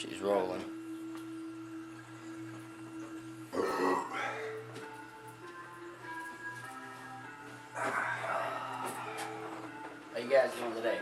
She's rolling. How you guys doing today?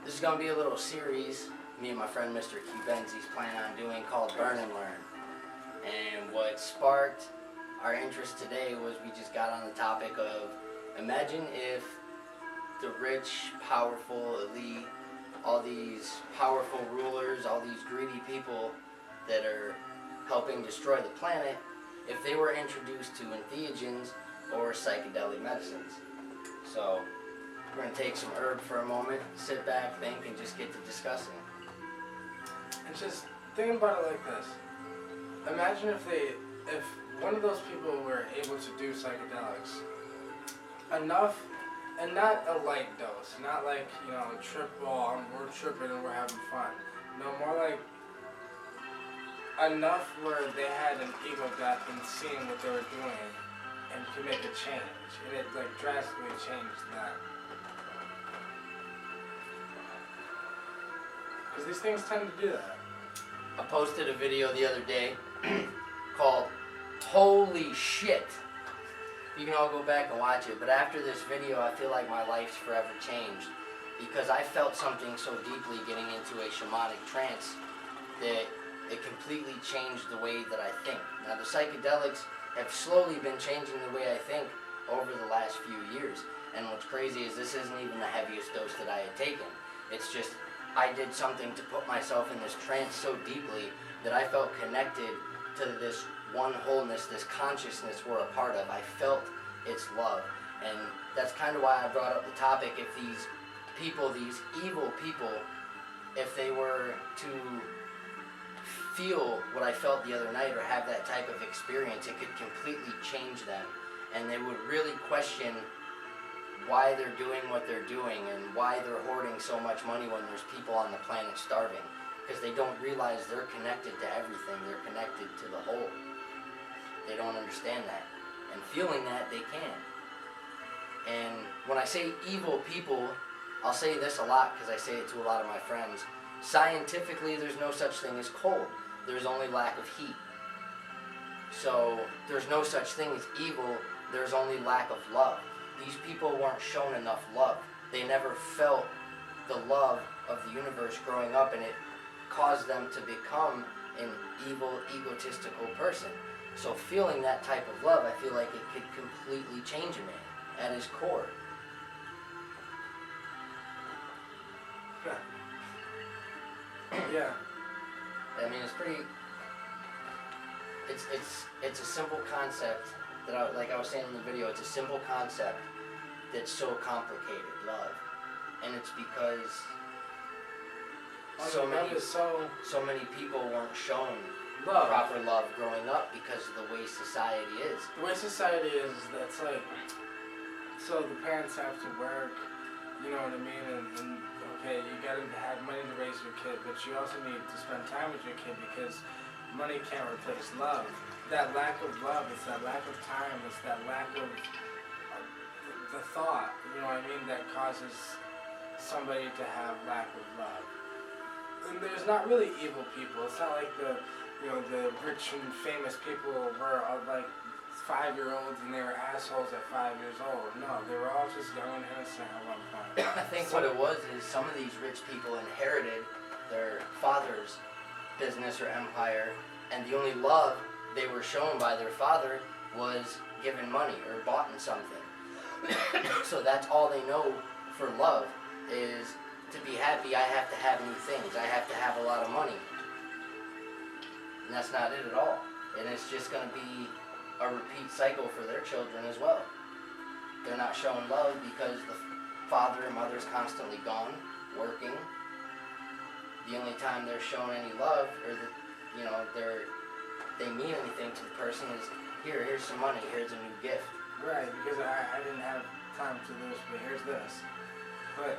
This is going to be a little series me and my friend Mr. Q Benzie's planning on doing called Burn and Learn. And what sparked our interest today was we just got on the topic of imagine if the rich, powerful, elite, all these powerful rulers, all these greedy people that are helping destroy the planet, if they were introduced to entheogens or psychedelic medicines. So we're going to take some herb for a moment, sit back, think, and just get to discussing. And just think about it like this. Imagine if one of those people were able to do psychedelics enough, and not a light dose, not like, a trip ball, we're tripping and we're having fun. No, more like enough where they had an ego death and seeing what they were doing and could make a change. And it drastically changed that. Because these things tend to do that. I posted a video the other day called Holy Shit. You can all go back and watch it, but after this video I feel like my life's forever changed because I felt something so deeply getting into a shamanic trance that it completely changed the way that I think. Now the psychedelics have slowly been changing the way I think over the last few years, and what's crazy is this isn't even the heaviest dose that I had taken. It's just I did something to put myself in this trance so deeply that I felt connected to this one wholeness, this consciousness we're a part of. I felt its love. And that's kind of why I brought up the topic. If these people, these evil people, if they were to feel what I felt the other night or have that type of experience, it could completely change them. And they would really question why they're doing what they're doing and why they're hoarding so much money when there's people on the planet starving. Because they don't realize they're connected to everything. They're connected to the whole. They don't understand that. And feeling that, they can. And when I say evil people, I'll say this a lot because I say it to a lot of my friends. Scientifically, there's no such thing as cold. There's only lack of heat. So there's no such thing as evil. There's only lack of love. These people weren't shown enough love. They never felt the love of the universe growing up, and it caused them to become an evil, egotistical person. So feeling that type of love, I feel like it could completely change a man at his core. Yeah. I mean, it's pretty. It's a simple concept that I was saying in the video. It's a simple concept that's so complicated, love, and it's because so many people weren't shown proper love growing up because of the way society is. The way society is, that's like, so the parents have to work, you know what I mean, and okay, you gotta have money to raise your kid, but you also need to spend time with your kid because money can't replace love. That lack of love, it's that lack of time, it's that lack of the thought, you know what I mean, that causes somebody to have lack of love. And there's not really evil people. It's not like the rich and famous people were like 5-year-olds and they were assholes at 5 years old. No, they were all just young and innocent at one point. I think what it was is some of these rich people inherited their father's business or empire, and the only love they were shown by their father was given money or bought in something. So that's all they know for love is to be happy. I have to have new things. I have to have a lot of money. And that's not it at all. And it's just going to be a repeat cycle for their children as well. They're not showing love because the father and mother's constantly gone, working. The only time they're shown any love or they mean anything to the person is, here's some money, here's a new gift. Right, because I didn't have time to this, but here's this. But,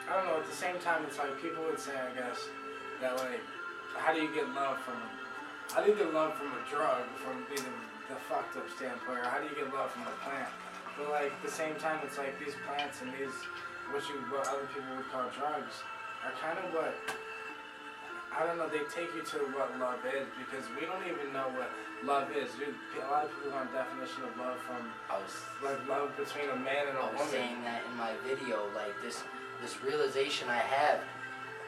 I don't know, at the same time, it's like people would say, I guess, that like, how do you get love from a drug, from being the fucked up standpoint, or how do you get love from a plant? But like, at the same time, it's like these plants and these, what other people would call drugs, are kind of what, I don't know, they take you to what love is, because we don't even know what love is. A lot of people want a definition of love from, like, love between a man and a woman. I was saying that in my video, like this realization I have.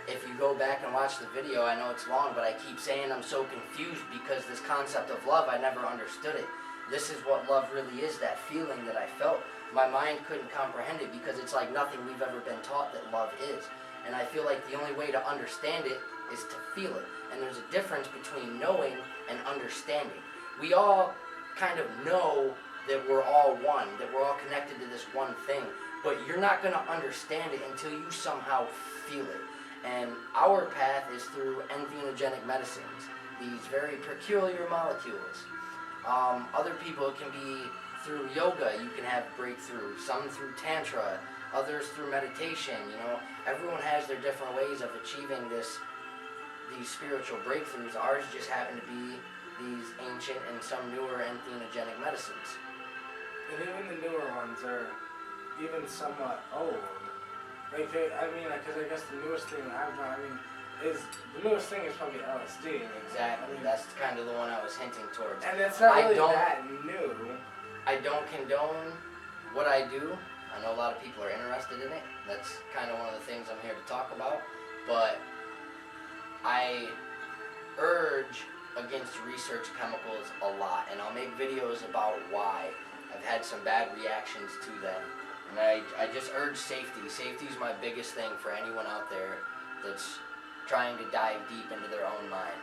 If you go back and watch the video, I know it's long, but I keep saying I'm so confused because this concept of love, I never understood it. This is what love really is, that feeling that I felt. My mind couldn't comprehend it because it's like nothing we've ever been taught that love is. And I feel like the only way to understand it is to feel it. And there's a difference between knowing and understanding. We all kind of know that we're all one, that we're all connected to this one thing, but you're not going to understand it until you somehow feel it. And our path is through entheogenic medicines, these very peculiar molecules. Other people, it can be through yoga, you can have breakthrough, some through tantra, others through meditation. You know, everyone has their different ways of achieving these spiritual breakthroughs. Ours just happen to be these ancient and some newer entheogenic medicines. And even the newer ones are even somewhat old. Like, because I guess the newest thing I've done, the newest thing is probably LSD. Exactly, that's kind of the one I was hinting towards. And it's not really that new. I don't condone what I do. I know a lot of people are interested in it. That's kind of one of the things I'm here to talk about. But I urge against research chemicals a lot, and I'll make videos about why. I've had some bad reactions to them. And I just urge safety. Safety is my biggest thing for anyone out there that's trying to dive deep into their own mind.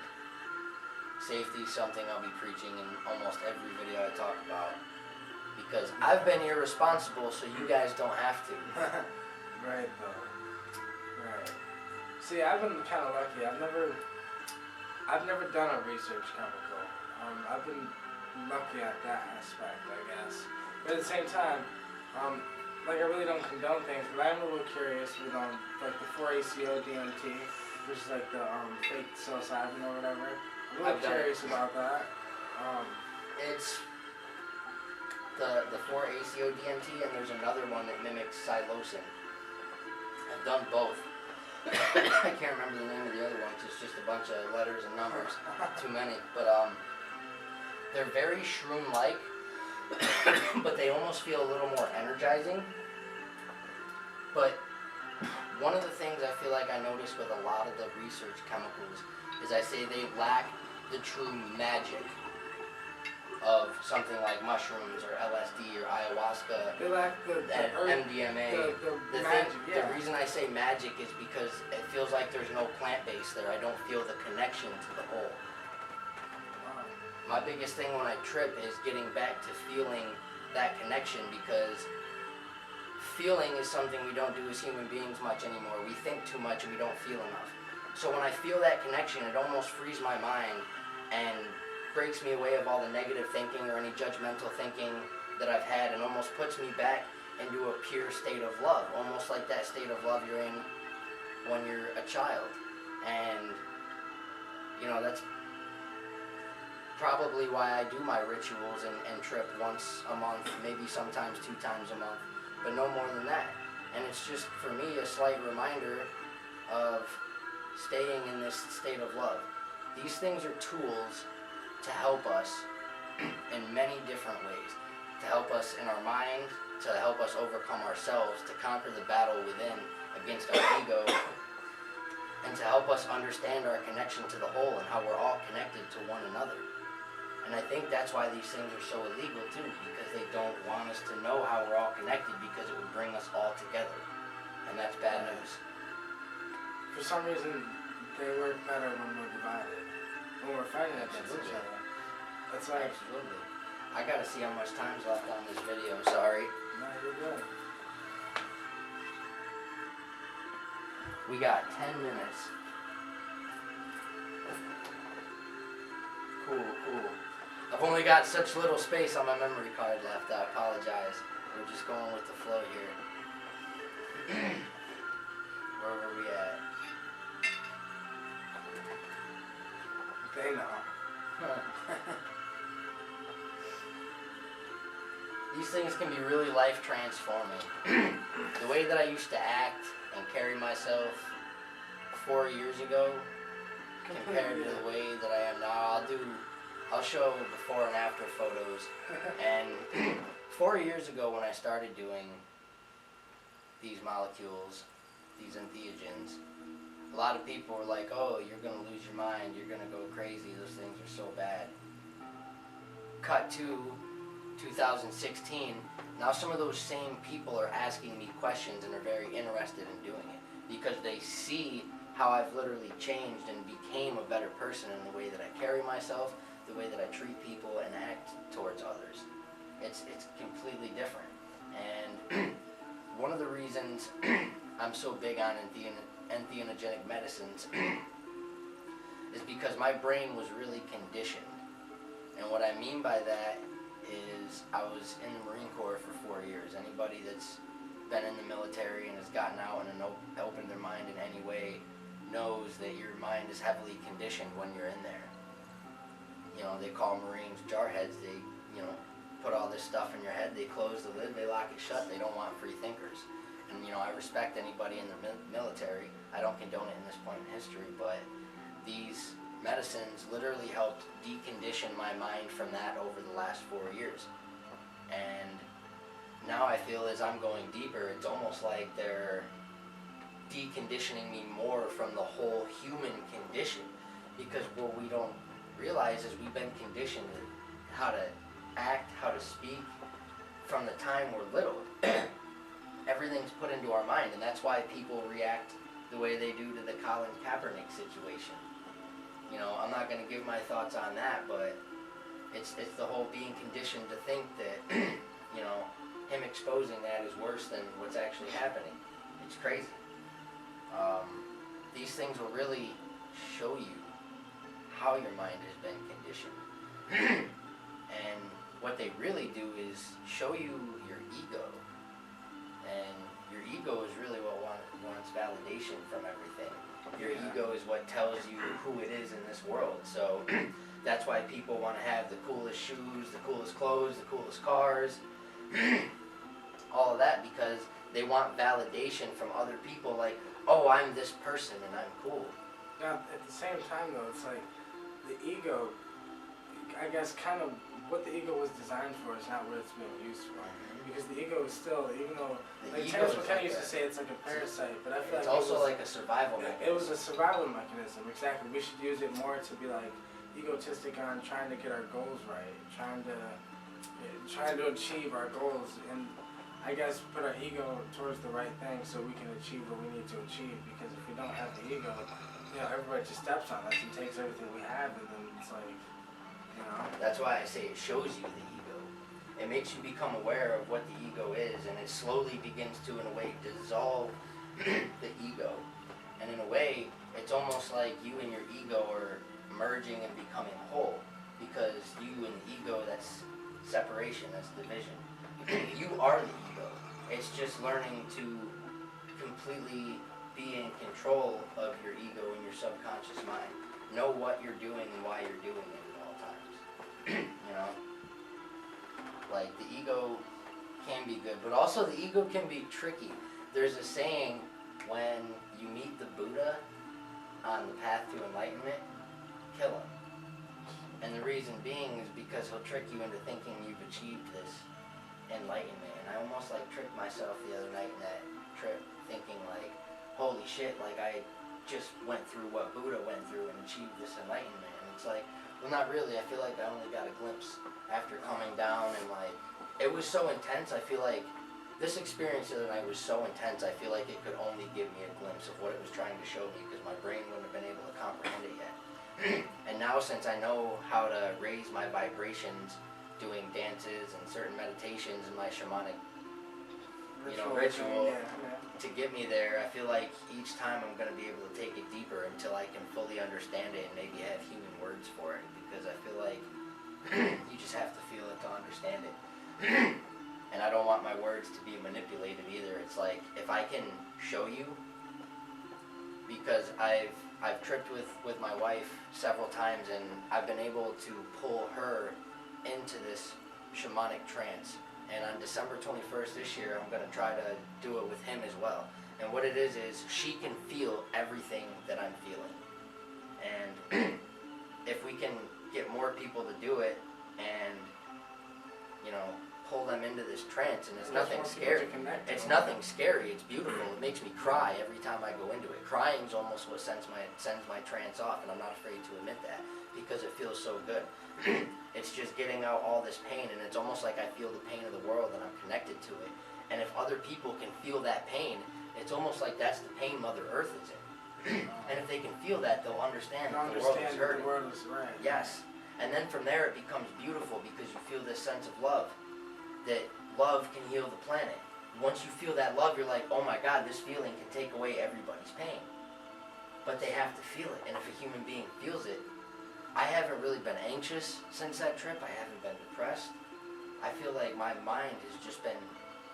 Safety is something I'll be preaching in almost every video I talk about. Because I've been irresponsible, so you guys don't have to. Right, though. Right. See, I've been kind of lucky. I've never done a research chemical. I've been lucky at that aspect, I guess. But at the same time, like, I really don't condone things, but I'm a little curious with, like, the 4-ACO-DMT, which is like the fake psilocybin or whatever. I'm a little curious about that. It's the 4-ACO-DMT, and there's another one that mimics psilocin. I've done both. I can't remember the name of the other one, 'cause it's just a bunch of letters and numbers. Too many. But they're very shroom-like, but they almost feel a little more energizing. But one of the things I feel like I notice with a lot of the research chemicals is I say they lack the true magic of something like mushrooms or LSD or ayahuasca. They lack the MDMA. The magic, yeah. The reason I say magic is because it feels like there's no plant base there. I don't feel the connection to the whole. My biggest thing when I trip is getting back to feeling that connection, because feeling is something we don't do as human beings much anymore. We think too much and we don't feel enough. So when I feel that connection, it almost frees my mind and breaks me away of all the negative thinking or any judgmental thinking that I've had, and almost puts me back into a pure state of love, almost like that state of love you're in when you're a child. And, you know, that's probably why I do my rituals and trip once a month, maybe sometimes 2 times a month, but no more than that. And it's just, for me, a slight reminder of staying in this state of love. These things are tools to help us in many different ways, to help us in our mind, to help us overcome ourselves, to conquer the battle within against our ego, and to help us understand our connection to the whole and how we're all connected to one another. And I think that's why these things are so illegal too, because they don't want us to know how we're all connected, because it would bring us all together. And that's bad news. For some reason, they work better when we're divided. When we're fighting against each other. That's right. Absolutely. I gotta see how much time's left on this video, sorry. No, you're good. We got 10 minutes. Cool. I've only got such little space on my memory card left, I apologize. We're just going with the flow here. Where were we at? They know. These things can be really life transforming. The way that I used to act and carry myself 4 years ago compared to the way that I am now. I'll show before and after photos. And 4 years ago when I started doing these molecules, these entheogens, a lot of people were like, oh, you're going to lose your mind, you're going to go crazy, those things are so bad. Cut to 2016, now some of those same people are asking me questions and are very interested in doing it because they see how I've literally changed and became a better person in the way that I carry myself, the way that I treat people and act towards others. It's completely different. And one of the reasons I'm so big on entheogenic medicines is because my brain was really conditioned. And what I mean by that is I was in the Marine Corps for 4 years. Anybody that's been in the military and has gotten out and opened their mind in any way knows that your mind is heavily conditioned when you're in there. You know, they call Marines jarheads. They, put all this stuff in your head. They close the lid, they lock it shut. They don't want free thinkers. And, I respect anybody in the military. I don't condone it in this point in history, but these medicines literally helped decondition my mind from that over the last 4 years. And now I feel as I'm going deeper, it's almost like they're deconditioning me more from the whole human condition, because what we don't realize is we've been conditioned how to act, how to speak from the time we're little. Everything's put into our mind, and that's why people react the way they do to the Colin Kaepernick situation. I'm not going to give my thoughts on that, but it's the whole being conditioned to think that him exposing that is worse than what's actually happening. It's crazy. These things will really show you how your mind has been conditioned. And what they really do is show you your ego. And your ego is really what wants validation from everything. Your ego is what tells you who it is in this world. So that's why people want to have the coolest shoes, the coolest clothes, the coolest cars, all of that, because they want validation from other people, like, oh, I'm this person and I'm cool. Now, at the same time, though, it's like the ego, I guess, kind of what the ego was designed for is not what it's being used for. Because the ego is still, even though, like Terrence McKenna used to say it's like a parasite, but I feel it's like also like a survival mechanism. It was a survival mechanism, exactly. We should use it more to be like egotistic on trying to get our goals right, trying to achieve our goals, and I guess put our ego towards the right thing so we can achieve what we need to achieve. Because if we don't have the ego, everybody just steps on us and takes everything we have, and then it's like, That's why I say it shows you the ego. It makes you become aware of what the ego is, and it slowly begins to, in a way, dissolve the ego. And in a way, it's almost like you and your ego are merging and becoming whole, because you and the ego, that's separation, that's division. You are the ego. It's just learning to completely be in control of your ego and your subconscious mind. Know what you're doing and why you're doing it at all times. Like, the ego can be good, but also the ego can be tricky. There's a saying, when you meet the Buddha on the path to enlightenment, kill him. And the reason being is because he'll trick you into thinking you've achieved this enlightenment. And I almost tricked myself the other night in that trip, thinking holy shit, I just went through what Buddha went through and achieved this enlightenment. And it's well, not really. I feel like I only got a glimpse after coming down, and it was so intense. I feel like this experience the other night was so intense. I feel like it could only give me a glimpse of what it was trying to show me, because my brain wouldn't have been able to comprehend it yet. And now, since I know how to raise my vibrations doing dances and certain meditations and my shamanic ritual to get me there, I feel like each time I'm going to be able to take it deeper until I can fully understand it and maybe have human words for it, because I feel like you just have to feel it to understand it. And I don't want my words to be manipulated either. It's if I can show you, because I've tripped with my wife several times, and I've been able to pull her into this shamanic trance. And on December 21st this year, I'm going to try to do it with him as well. And what it is she can feel everything that I'm into this trance, and it's I just nothing want people scary. to connect to It's them. nothing scary. It's beautiful. It makes me cry every time I go into it. Crying's almost what sends my trance off, and I'm not afraid to admit that because it feels so good. It's just getting out all this pain, and it's almost like I feel the pain of the world, and I'm connected to it. And if other people can feel that pain, it's almost like that's the pain Mother Earth is in. And if they can feel that, they'll understand And that the world is understand that hurting. the world is right. Yes. And then from there it becomes beautiful because you feel this sense of love. That love can heal the planet. Once you feel that love, you're like, oh my God, this feeling can take away everybody's pain. But they have to feel it. And if a human being feels it, I haven't really been anxious since that trip. I haven't been depressed. I feel like my mind has just been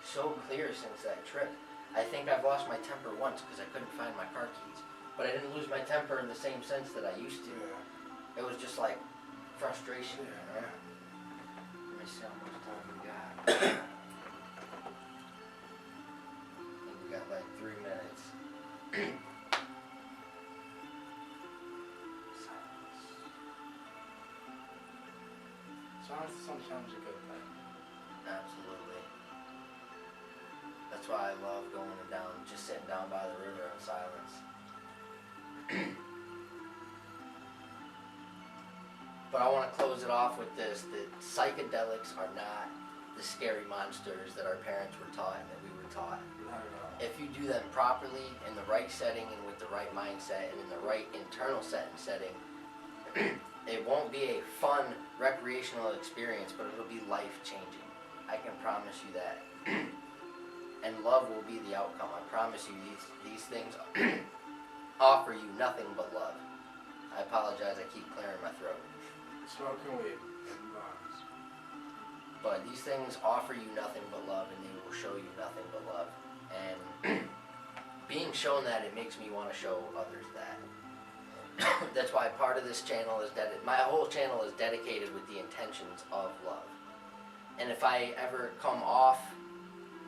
so clear since that trip. I think I've lost my temper once because I couldn't find my car keys. But I didn't lose my temper in the same sense that I used to. Yeah. It was just like frustration, you know? Yeah. Let me see how much time we got. I think we got like 3 minutes. Silence is sometimes a good thing. Absolutely. That's why I love going down, just sitting down by the river in silence. But I want to close it off with this, that psychedelics are not the scary monsters that our parents were taught and that we were taught. Not at all. If you do them properly, in the right setting and with the right mindset and in the right internal setting, it won't be a fun recreational experience, but it'll be life-changing. I can promise you that. And love will be the outcome. I promise you these things offer you nothing but love. I apologize, I keep clearing my throat. Smoking weed and bongs. But these things offer you nothing but love, and they will show you nothing but love. And being shown that, it makes me want to show others that. That's why part of this channel is my whole channel is dedicated with the intentions of love. And if I ever come off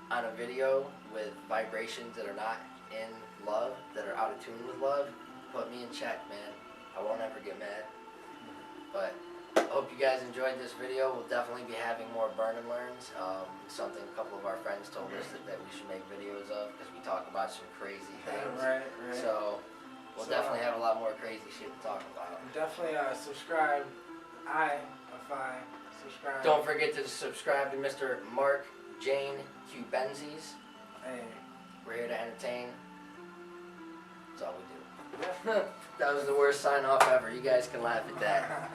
on a video with vibrations that are not in love, that are out of tune with love, put me in check, man. I won't ever get mad. But I hope you guys enjoyed this video. We'll definitely be having more burn and learns. Something a couple of our friends told us that we should make videos of because we talk about some crazy things. Right. So we'll definitely have a lot more crazy shit to talk about. Definitely subscribe. Subscribe. Don't forget to subscribe to Mr. Mark Jane Q Benzies. Hey. We're here to entertain. That's all we do. That was the worst sign off ever. You guys can laugh at that.